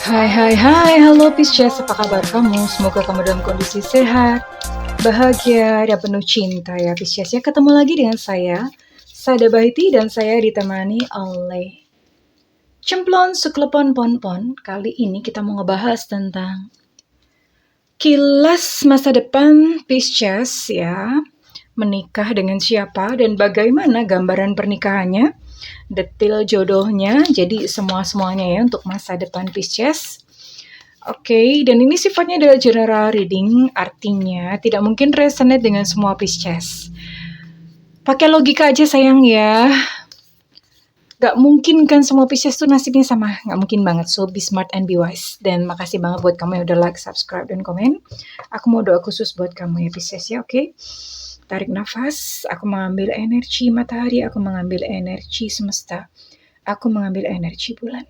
Hai hai hai, halo Pisces, apa kabar kamu? Semoga kamu dalam kondisi sehat, bahagia, dan penuh cinta ya Pisces ya. Ketemu lagi dengan saya, Sada Bahiti, dan saya ditemani oleh Cemplon Suklepon Ponpon. Kali ini kita mau ngebahas tentang kilas masa depan Pisces ya. Menikah dengan siapa dan bagaimana gambaran pernikahannya, detail jodohnya, jadi semua-semuanya ya untuk masa depan Pisces. Oke, dan ini sifatnya adalah general reading, artinya tidak mungkin resonate dengan semua Pisces. Pakai logika aja sayang ya. Gak mungkin kan semua Pisces tuh nasibnya sama. Gak mungkin banget. So, be smart and be wise. Dan makasih banget buat kamu yang udah like, subscribe, dan komen. Aku mau doa khusus buat kamu ya Pisces ya, oke? Tarik nafas, aku mengambil energi matahari, aku mengambil energi semesta. Aku mengambil energi bulan.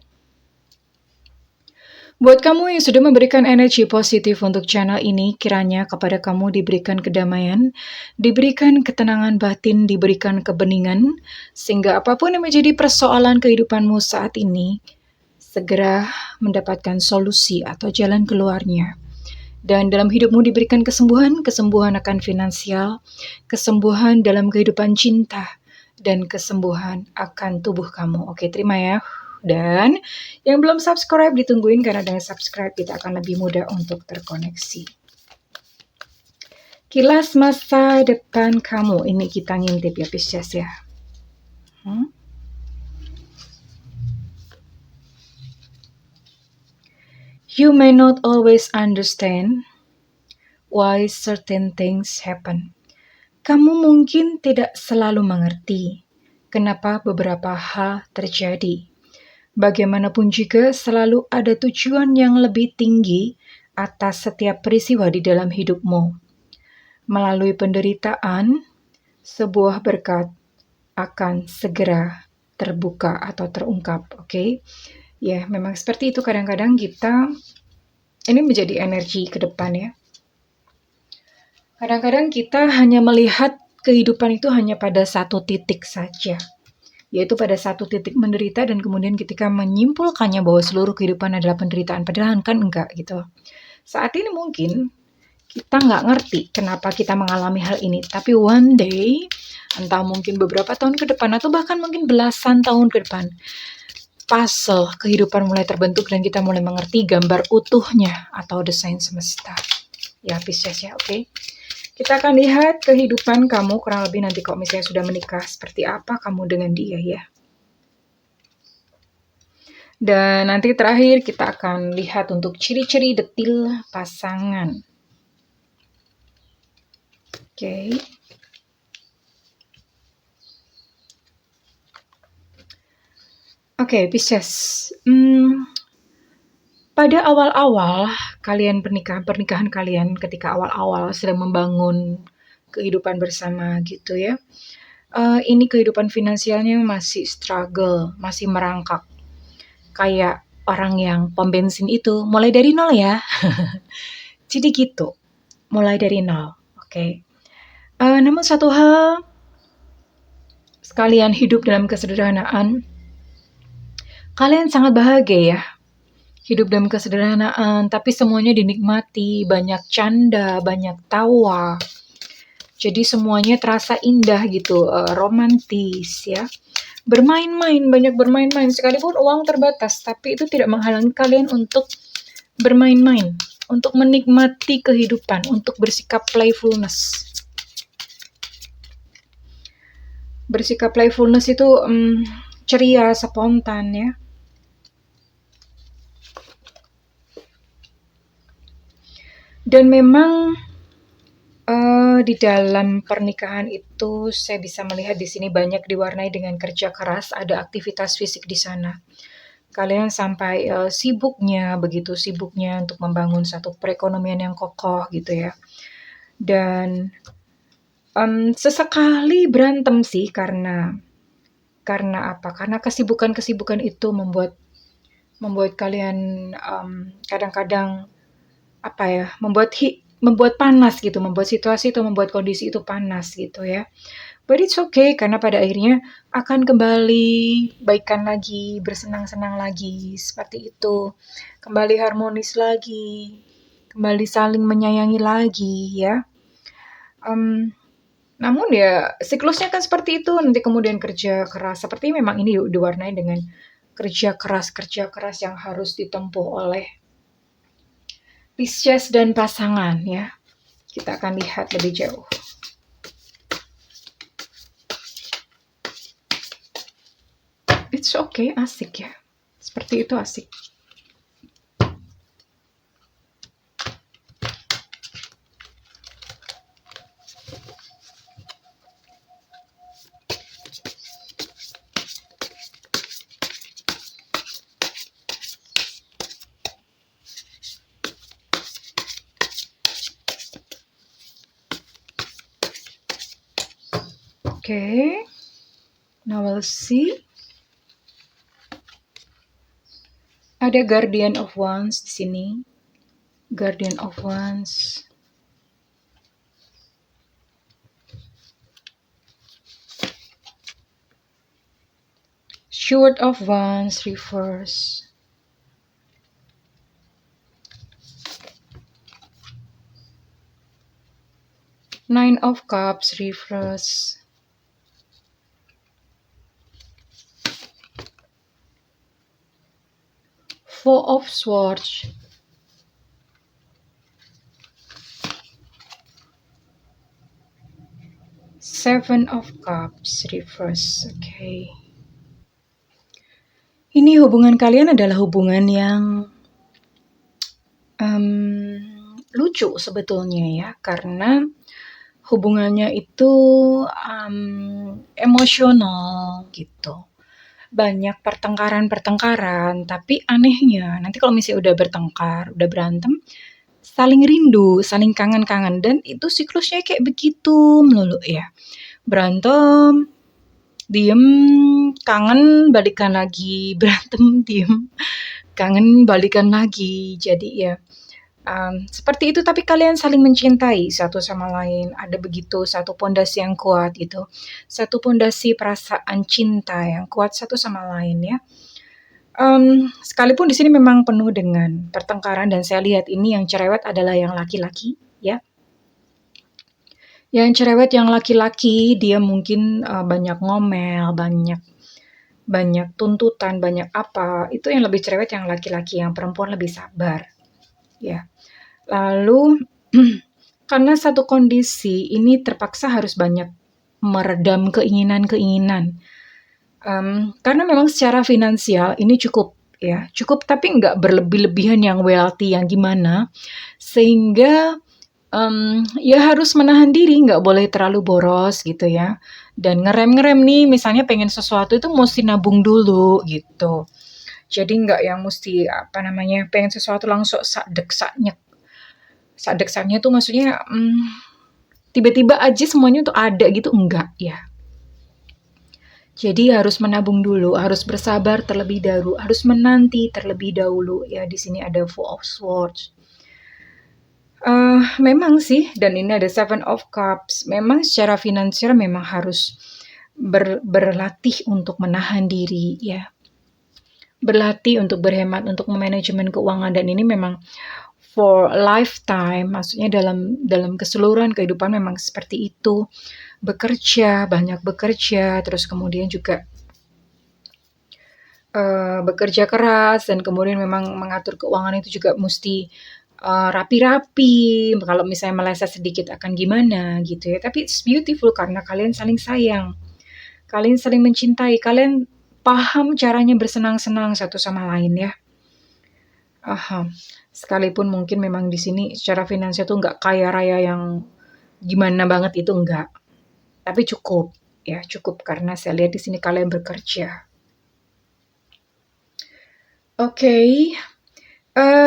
Buat kamu yang sudah memberikan energi positif untuk channel ini, kiranya kepada kamu diberikan kedamaian, diberikan ketenangan batin, diberikan kebeningan, sehingga apapun yang menjadi persoalan kehidupanmu saat ini, segera mendapatkan solusi atau jalan keluarnya. Dan dalam hidupmu diberikan kesembuhan, kesembuhan akan finansial, kesembuhan dalam kehidupan cinta, dan kesembuhan akan tubuh kamu. Oke, terima ya. Dan yang belum subscribe ditungguin karena dengan subscribe kita akan lebih mudah untuk terkoneksi. Kilas masa depan kamu, ini kita ngintip ya Pisces ya. You may not always understand why certain things happen. Kamu mungkin tidak selalu mengerti kenapa beberapa hal terjadi. Bagaimanapun juga selalu ada tujuan yang lebih tinggi atas setiap peristiwa di dalam hidupmu. Melalui penderitaan, sebuah berkat akan segera terbuka atau terungkap, oke? Ya, memang seperti itu kadang-kadang kita, ini menjadi energi ke depan ya. Kadang-kadang kita hanya melihat kehidupan itu hanya pada satu titik saja, yaitu pada satu titik menderita dan kemudian ketika menyimpulkannya bahwa seluruh kehidupan adalah penderitaan, padahal kan enggak gitu. Saat ini mungkin kita nggak ngerti kenapa kita mengalami hal ini, tapi one day, entah mungkin beberapa tahun ke depan atau bahkan mungkin belasan tahun ke depan, puzzle kehidupan mulai terbentuk dan kita mulai mengerti gambar utuhnya atau desain semesta. Ya Pisces ya, oke. Kita akan lihat kehidupan kamu kurang lebih nanti kalau misalnya sudah menikah, seperti apa kamu dengan dia ya. Dan nanti terakhir kita akan lihat untuk ciri-ciri detil pasangan. Oke. Oke, Pisces. Pada awal-awal kalian pernikahan kalian ketika awal-awal sedang membangun kehidupan bersama gitu ya. Ini kehidupan finansialnya masih struggle, masih merangkak. Kayak orang yang pom bensin itu mulai dari nol ya. Jadi gitu, mulai dari nol. Oke. Namun satu hal, sekalian hidup dalam kesederhanaan, kalian sangat bahagia ya. Hidup dalam kesederhanaan, tapi semuanya dinikmati, banyak canda, banyak tawa. Jadi semuanya terasa indah gitu, romantis ya. Bermain-main, banyak bermain-main, sekalipun uang terbatas, tapi itu tidak menghalangi kalian untuk bermain-main, untuk menikmati kehidupan, untuk bersikap playfulness. Bersikap playfulness itu ceria, spontan ya. Dan memang di dalam pernikahan itu saya bisa melihat di sini banyak diwarnai dengan kerja keras, ada aktivitas fisik di sana. Kalian sampai sibuknya, begitu sibuknya untuk membangun satu perekonomian yang kokoh gitu ya. Dan sesekali berantem sih karena apa? Karena kesibukan-kesibukan itu membuat kalian kadang-kadang apa ya, membuat panas gitu, membuat situasi itu, membuat kondisi itu panas gitu ya. But it's okay, karena pada akhirnya akan kembali baikan lagi, bersenang-senang lagi, seperti itu. Kembali harmonis lagi, kembali saling menyayangi lagi, ya. Namun ya siklusnya kan seperti itu, nanti kemudian kerja keras. Seperti memang ini diwarnai dengan kerja keras yang harus ditempuh oleh Pisces dan pasangan, ya. Kita akan lihat lebih jauh. It's okay, asik ya. Seperti itu asik. Okay, now we'll see. Ada Guardian of Wands di sini. Guardian of Wands. Sword of Wands reverse. Nine of Cups reverse. Four of Swords. Seven of Cups reverse. Okay. Ini hubungan kalian adalah hubungan yang lucu sebetulnya ya, karena hubungannya itu emosional gitu. Banyak pertengkaran, tapi anehnya nanti kalau misalnya udah bertengkar, udah berantem, saling rindu, saling kangen-kangen, dan itu siklusnya kayak begitu melulu ya. Berantem, diem, kangen, balikan lagi, berantem, diem, kangen, balikan lagi. Jadi ya seperti itu, tapi kalian saling mencintai satu sama lain. Ada begitu satu pondasi yang kuat gitu, satu pondasi perasaan cinta yang kuat satu sama lain ya. Sekalipun di sini memang penuh dengan pertengkaran, dan saya lihat ini yang cerewet adalah yang laki-laki ya. Yang cerewet yang laki-laki, dia mungkin banyak ngomel, banyak tuntutan, banyak apa. Itu yang lebih cerewet yang laki-laki, yang perempuan lebih sabar ya. Lalu karena satu kondisi ini terpaksa harus banyak meredam keinginan-keinginan. Karena memang secara finansial ini cukup ya, cukup tapi nggak berlebih-lebihan yang wealthy yang gimana, sehingga ya harus menahan diri, nggak boleh terlalu boros gitu ya. Dan ngerem-ngerem nih, misalnya pengen sesuatu itu mesti nabung dulu gitu. Jadi nggak yang mesti pengen sesuatu langsung sadek-saknya tuh maksudnya tiba-tiba aja semuanya tuh ada gitu, enggak ya. Jadi harus menabung dulu, harus bersabar terlebih dahulu, harus menanti terlebih dahulu ya. Di sini ada Four of Swords. Memang sih, dan ini ada Seven of Cups. Memang secara finansial memang harus berlatih untuk menahan diri ya. Berlatih untuk berhemat, untuk memanajemen keuangan, dan ini memang for lifetime, maksudnya dalam keseluruhan kehidupan memang seperti itu. Bekerja, banyak bekerja, terus kemudian juga bekerja keras, dan kemudian memang mengatur keuangan itu juga mesti rapi-rapi. Kalau misalnya meleset sedikit akan gimana gitu ya. Tapi it's beautiful karena kalian saling sayang, kalian saling mencintai, kalian paham caranya bersenang-senang satu sama lain ya. Sekalipun mungkin memang di sini secara finansial tuh nggak kaya raya yang gimana banget, itu enggak. Tapi cukup ya, cukup karena saya lihat di sini kalian bekerja. Oke.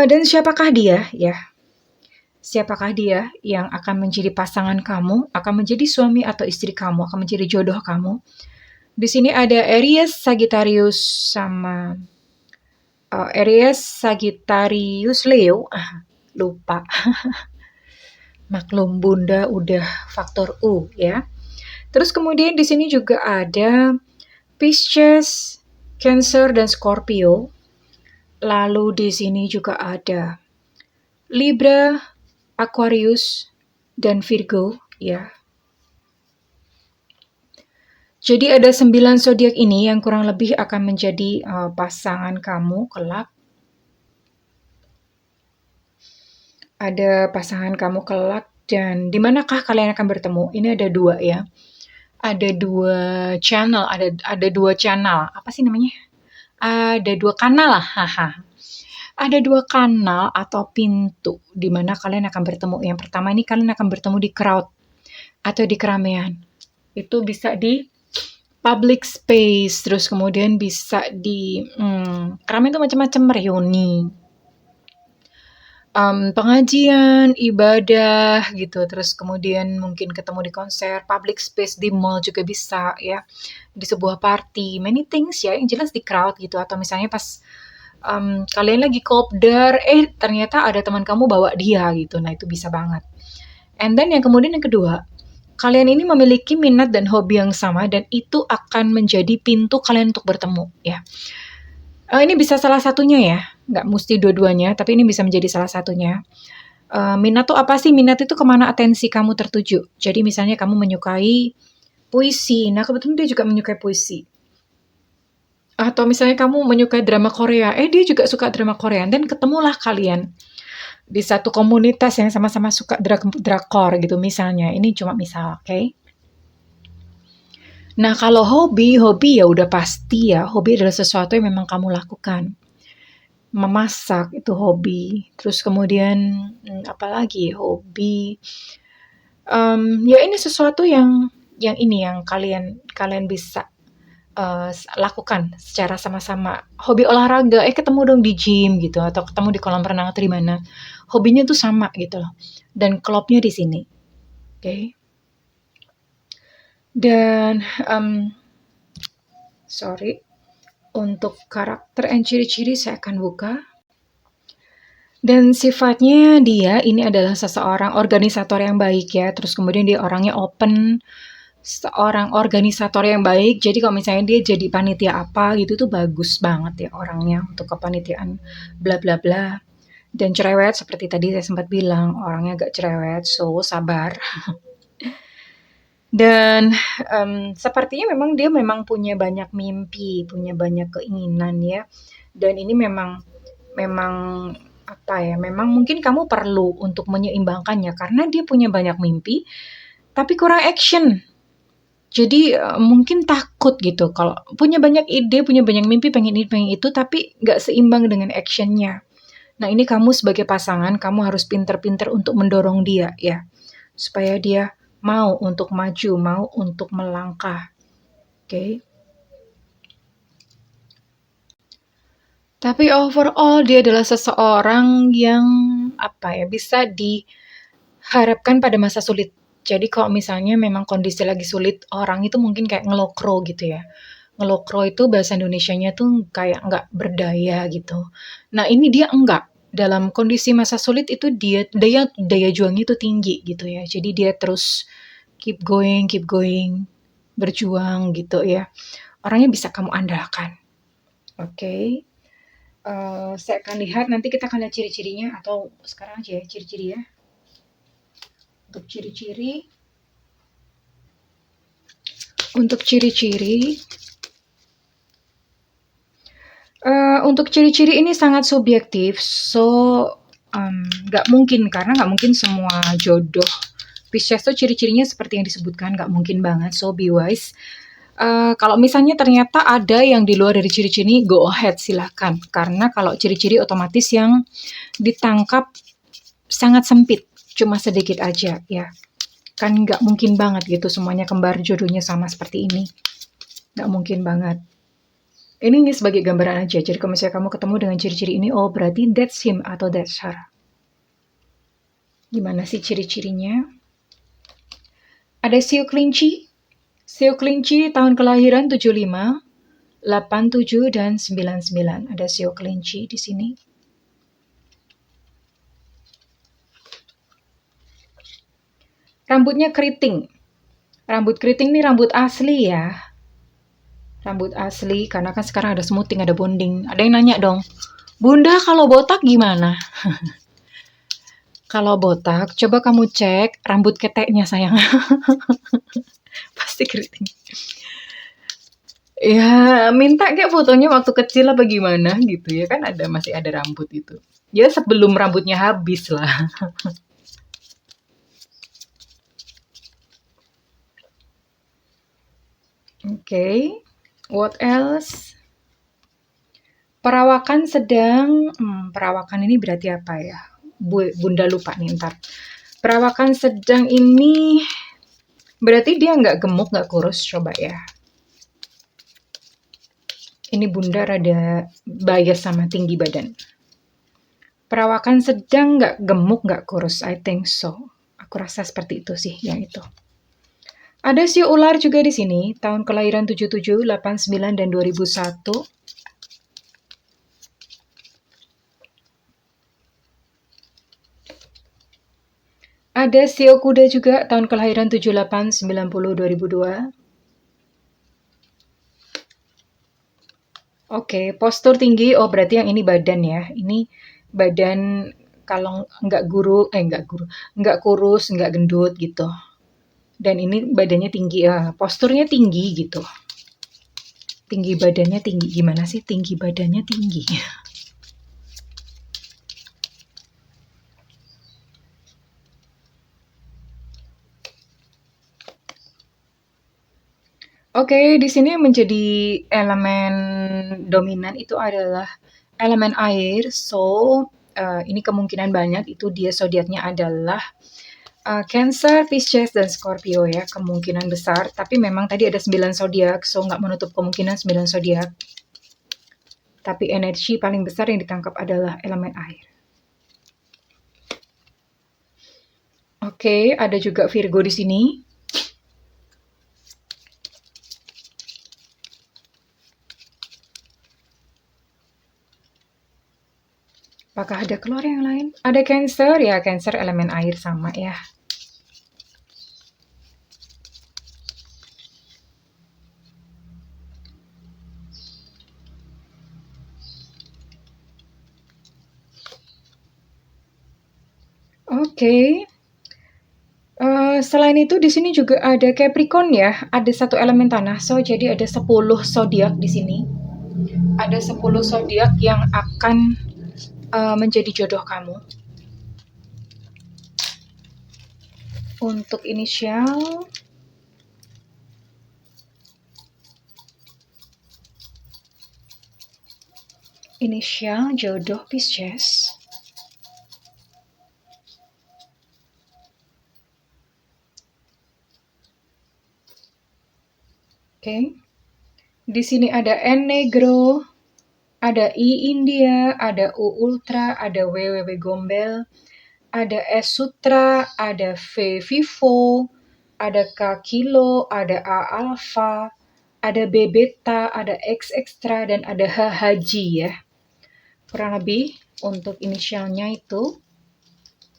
Dan siapakah dia ya? Siapakah dia yang akan menjadi pasangan kamu, akan menjadi suami atau istri kamu, akan menjadi jodoh kamu? Di sini ada Aries, Sagittarius, sama Aries, Sagittarius, Leo. Lupa. Maklum Bunda udah faktor U ya. Terus kemudian di sini juga ada Pisces, Cancer, dan Scorpio. Lalu di sini juga ada Libra, Aquarius, dan Virgo, ya. Jadi ada 9 zodiak ini yang kurang lebih akan menjadi pasangan kamu kelak. Ada pasangan kamu kelak dan di manakah kalian akan bertemu? Ini ada 2 ya. Ada 2 channel, ada 2 channel. Apa sih namanya? Ada 2 kanal lah. Haha. Ada 2 kanal atau pintu di mana kalian akan bertemu. Yang pertama ini kalian akan bertemu di crowd atau di keramaian. Itu bisa di public space, terus kemudian bisa di keramaian itu macam-macam, reuni, pengajian, ibadah gitu, terus kemudian mungkin ketemu di konser, public space di mall juga bisa ya, di sebuah party, many things ya, yang jelas di crowd gitu, atau misalnya pas kalian lagi kopdar, ternyata ada teman kamu bawa dia gitu, nah itu bisa banget. And then yang kemudian yang kedua, kalian ini memiliki minat dan hobi yang sama dan itu akan menjadi pintu kalian untuk bertemu ya. Ini bisa salah satunya ya, nggak mesti dua-duanya, tapi ini bisa menjadi salah satunya. Minat tuh apa sih? Minat itu kemana atensi kamu tertuju. Jadi misalnya kamu menyukai puisi, nah kebetulan dia juga menyukai puisi. Atau misalnya kamu menyukai drama Korea, dia juga suka drama Korea, dan ketemulah kalian di satu komunitas yang sama-sama suka drakor gitu misalnya. Ini cuma misal, oke? Nah, kalau hobi ya udah pasti ya, hobi adalah sesuatu yang memang kamu lakukan. Memasak itu hobi, terus kemudian, apalagi hobi, ya ini sesuatu yang kalian bisa, lakukan secara sama-sama. Hobi olahraga, ketemu dong di gym gitu, atau ketemu di kolam renang atau di mana. Hobinya tuh sama gitu loh, dan klopnya di sini, oke? Dan, untuk karakter and ciri-ciri saya akan buka. Dan sifatnya dia ini adalah seseorang organisator yang baik ya, terus kemudian dia orangnya open, seorang organisator yang baik, jadi kalau misalnya dia jadi panitia apa gitu tuh bagus banget ya orangnya untuk kepanitiaan bla bla bla. Dan cerewet seperti tadi saya sempat bilang, orangnya agak cerewet, so sabar. Dan, sepertinya dia memang punya banyak mimpi, punya banyak keinginan ya, dan ini memang memang mungkin kamu perlu untuk menyeimbangkannya karena dia punya banyak mimpi, tapi kurang action. Jadi, mungkin takut gitu kalau punya banyak ide, punya banyak mimpi, pengen ini, pengen itu, tapi nggak seimbang dengan action-nya. Nah, ini kamu sebagai pasangan, kamu harus pinter-pinter untuk mendorong dia ya, supaya dia mau untuk maju, mau untuk melangkah, oke? Tapi overall dia adalah seseorang yang, bisa diharapkan pada masa sulit. Jadi kalau misalnya memang kondisi lagi sulit, orang itu mungkin kayak ngelokro gitu ya. Ngelokro itu bahasa Indonesianya tuh kayak nggak berdaya gitu. Nah ini dia enggak. Dalam kondisi masa sulit itu dia daya juangnya itu tinggi gitu ya. Jadi dia terus keep going, berjuang gitu ya. Orangnya bisa kamu andalkan. Oke. Saya akan lihat, nanti kita akan lihat ciri-cirinya atau sekarang aja ya ciri-ciri ya. Untuk ciri-ciri untuk ciri-ciri ini sangat subjektif, so nggak mungkin karena nggak mungkin semua jodoh Pisces tuh ciri-cirinya seperti yang disebutkan, nggak mungkin banget, so be wise. Kalau misalnya ternyata ada yang di luar dari ciri-ciri, go ahead silahkan. Karena kalau ciri-ciri otomatis yang ditangkap sangat sempit, cuma sedikit aja ya. Kan nggak mungkin banget gitu semuanya kembar jodohnya sama seperti ini. Nggak mungkin banget. Ini sebagai gambaran aja. Jadi kalau misalnya kamu ketemu dengan ciri-ciri ini, oh berarti that's him atau that's her. Gimana sih ciri-cirinya? Ada Sio Kelinci. Sio Kelinci tahun kelahiran 75, 87, dan 99. Ada Sio Kelinci di sini. Rambutnya keriting. Rambut keriting nih rambut asli ya. Rambut asli, karena kan sekarang ada smoothing, ada bonding. Ada yang nanya dong, Bunda kalau botak gimana? Kalau botak, coba kamu cek rambut keteknya sayang. Pasti keriting. Ya, minta kayak fotonya waktu kecil apa gimana gitu ya kan, masih ada rambut itu. Ya sebelum rambutnya habis lah. Oke, what else? Perawakan sedang, perawakan ini berarti apa ya? Bunda lupa nih ntar. Perawakan sedang ini berarti dia nggak gemuk, nggak kurus, coba ya. Ini bunda rada bias sama tinggi badan. Perawakan sedang, nggak gemuk, nggak kurus, I think so. Aku rasa seperti itu sih, yang itu. Ada sio ular juga di sini, tahun kelahiran 77, 89, dan 2001. Ada sio kuda juga, tahun kelahiran 78, 90, 2002. Oke, postur tinggi, oh berarti yang ini badan ya. Ini badan kalau nggak kurus, nggak gendut gitu. Dan ini badannya tinggi, posturnya tinggi gitu. Tinggi badannya tinggi, gimana sih tinggi badannya tinggi? Oke, di sini menjadi elemen dominan itu adalah elemen air. So, ini kemungkinan banyak itu dia zodiaknya adalah Cancer, Pisces, dan Scorpio ya, kemungkinan besar. Tapi memang tadi ada 9 zodiak, so nggak menutup kemungkinan 9 zodiak. Tapi energi paling besar yang ditangkap adalah elemen air. Oke, ada juga Virgo di sini. Apakah ada keluar yang lain? Ada Cancer, ya Cancer elemen air sama ya. Oke. Selain itu di sini juga ada Capricorn ya, ada satu elemen tanah. So jadi ada 10 zodiak di sini. Ada 10 zodiak yang akan menjadi jodoh kamu. Untuk inisial jodoh Pisces. Oke. Di sini ada N Negro, ada I India, ada U Ultra, ada WWW Gombel, ada S Sutra, ada V Vivo, ada K Kilo, ada A Alpha, ada B Beta, ada X Extra, dan ada H Haji ya. Kurang lebih untuk inisialnya itu.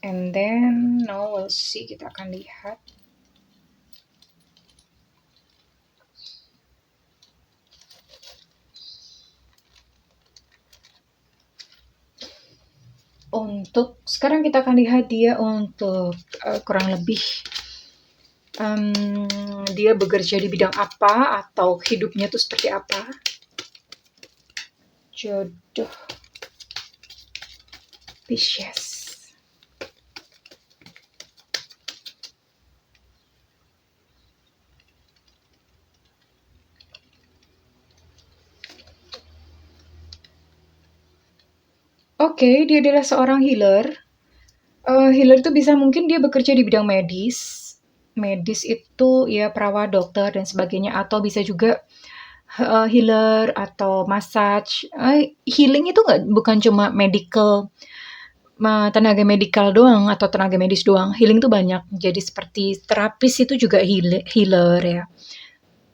And then now we'll see, kita akan lihat. Untuk sekarang kita akan lihat dia untuk kurang lebih dia bekerja di bidang apa atau hidupnya itu seperti apa. Jodoh Pisces. Oke, dia adalah seorang healer. Healer itu bisa mungkin dia bekerja di bidang medis. Medis itu ya perawat, dokter, dan sebagainya. Atau bisa juga healer atau massage. Healing itu bukan cuma medical, tenaga medikal doang atau tenaga medis doang. Healing itu banyak. Jadi seperti terapis itu juga healer ya.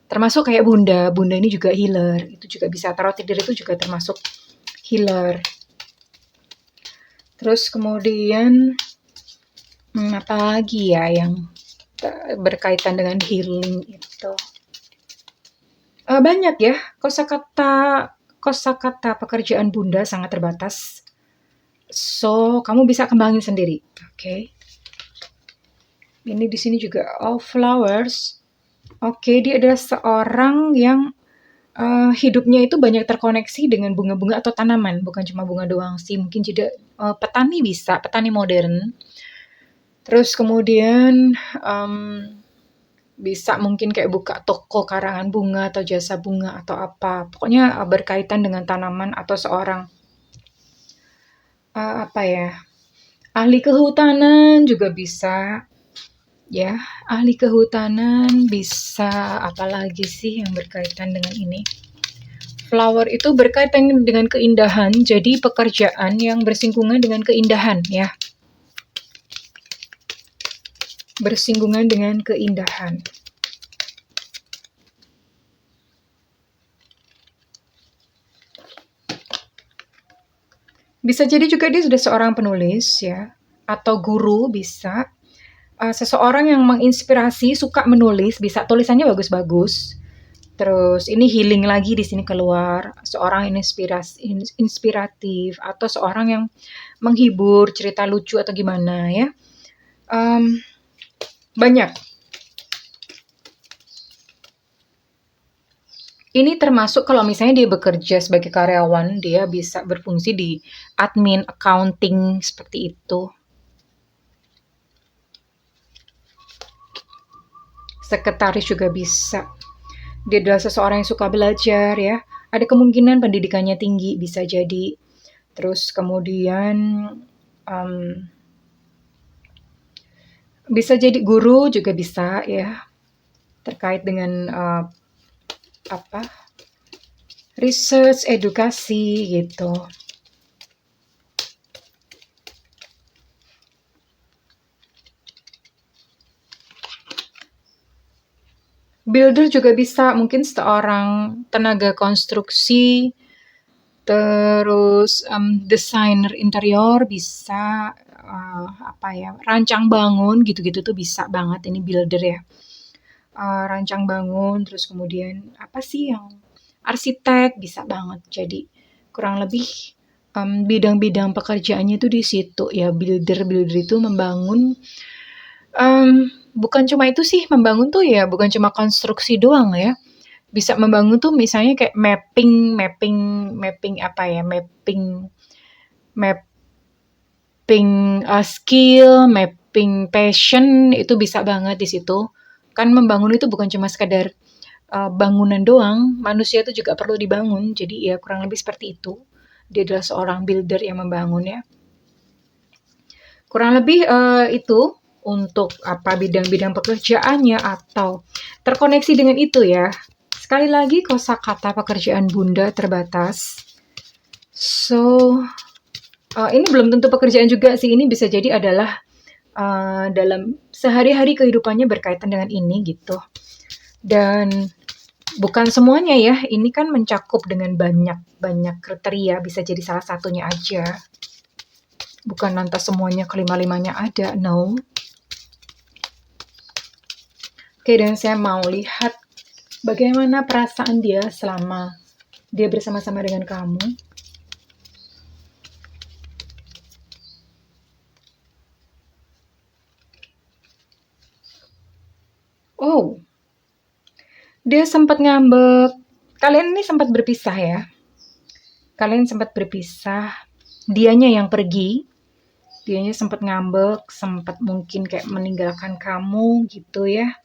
Termasuk kayak Bunda ini juga healer. Itu juga bisa, tarot tidur itu juga termasuk healer. Terus kemudian apa lagi ya yang berkaitan dengan healing itu. Banyak ya, kosakata pekerjaan Bunda sangat terbatas. So, kamu bisa kembangin sendiri. Oke. Ini di sini juga flowers. Oke, dia adalah seorang yang hidupnya itu banyak terkoneksi dengan bunga-bunga atau tanaman, bukan cuma bunga doang sih. Mungkin juga petani bisa, petani modern. Terus kemudian bisa mungkin kayak buka toko karangan bunga atau jasa bunga atau apa. Pokoknya berkaitan dengan tanaman atau seorang ahli kehutanan juga bisa. Ya, ahli kehutanan bisa, apalagi sih yang berkaitan dengan ini. Flower itu berkaitan dengan keindahan, jadi pekerjaan yang bersinggungan dengan keindahan ya. Bersinggungan dengan keindahan. Bisa jadi juga dia sudah seorang penulis ya, atau guru bisa. Seseorang yang menginspirasi, suka menulis, bisa tulisannya bagus-bagus. Terus ini healing lagi di sini keluar, seorang inspiratif atau seorang yang menghibur, cerita lucu atau gimana ya. Banyak. Ini termasuk kalau misalnya dia bekerja sebagai karyawan, dia bisa berfungsi di admin, accounting, seperti itu. Sekretaris juga bisa. Dia adalah seseorang yang suka belajar ya. Ada kemungkinan pendidikannya tinggi, bisa jadi. Terus kemudian bisa jadi guru juga bisa ya. Terkait dengan research, edukasi gitu. Builder juga bisa, mungkin seorang tenaga konstruksi, terus desainer interior bisa, rancang bangun gitu-gitu tuh bisa banget ini builder ya. Rancang bangun, terus kemudian arsitek bisa banget. Jadi kurang lebih bidang-bidang pekerjaannya itu di situ ya. Builder itu membangun, bukan cuma itu sih, membangun tuh ya bukan cuma konstruksi doang ya. Bisa membangun tuh misalnya kayak mapping skill, mapping passion, itu bisa banget di situ. Kan membangun itu bukan cuma sekadar bangunan doang, manusia itu juga perlu dibangun. Jadi ya kurang lebih seperti itu. Dia adalah seorang builder yang membangun ya. Kurang lebih itu untuk bidang-bidang pekerjaannya atau terkoneksi dengan itu ya. Sekali lagi kosakata pekerjaan Bunda terbatas. So, ini belum tentu pekerjaan juga sih. Ini bisa jadi adalah dalam sehari-hari kehidupannya berkaitan dengan ini gitu. Dan bukan semuanya ya. Ini kan mencakup dengan banyak kriteria. Bisa jadi salah satunya aja. Bukan lantas semuanya kelima-limanya ada. No. Oke, dan saya mau lihat bagaimana perasaan dia selama dia bersama-sama dengan kamu. Oh, dia sempat ngambek. Kalian ini sempat berpisah ya. Kalian sempat berpisah. Dianya yang pergi. Dianya sempat ngambek, sempat mungkin kayak meninggalkan kamu gitu ya.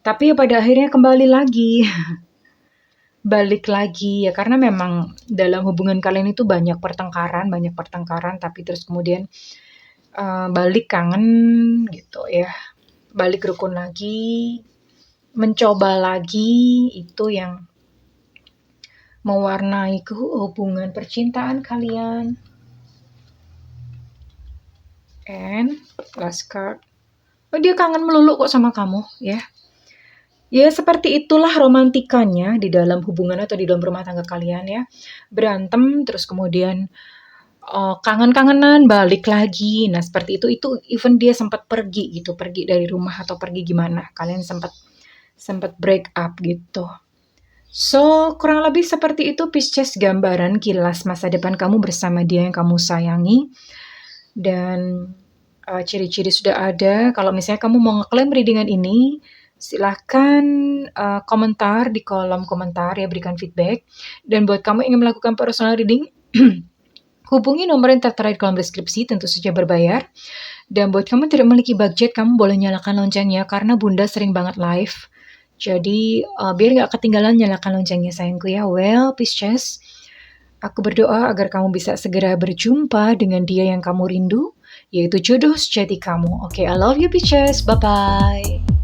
Tapi pada akhirnya kembali lagi. Balik lagi ya, karena memang dalam hubungan kalian itu banyak pertengkaran, tapi terus kemudian balik kangen gitu ya. Balik rukun lagi, mencoba lagi, itu yang mewarnai hubungan percintaan kalian. And last card. Oh, dia kangen melulu kok sama kamu ya. Ya seperti itulah romantikanya di dalam hubungan atau di dalam rumah tangga kalian ya. Berantem terus kemudian kangen-kangenan, balik lagi. Nah, seperti itu even dia sempat pergi gitu, pergi dari rumah atau pergi gimana, kalian sempat sempat break up gitu. So, kurang lebih seperti itu Pisces, gambaran kilas masa depan kamu bersama dia yang kamu sayangi. Dan ciri-ciri sudah ada. Kalau misalnya kamu mau ngeklaim readingan ini, silahkan komentar di kolom komentar ya, berikan feedback. Dan buat kamu yang ingin melakukan personal reading, hubungi nomor yang tertera di kolom deskripsi, tentu saja berbayar. Dan buat kamu yang tidak memiliki budget, kamu boleh nyalakan loncengnya karena Bunda sering banget live. Jadi biar nggak ketinggalan, nyalakan loncengnya sayangku ya. Well, Pisces, aku berdoa agar kamu bisa segera berjumpa dengan dia yang kamu rindu, yaitu jodoh sejati kamu. Oke, I love you Pisces. Bye-bye.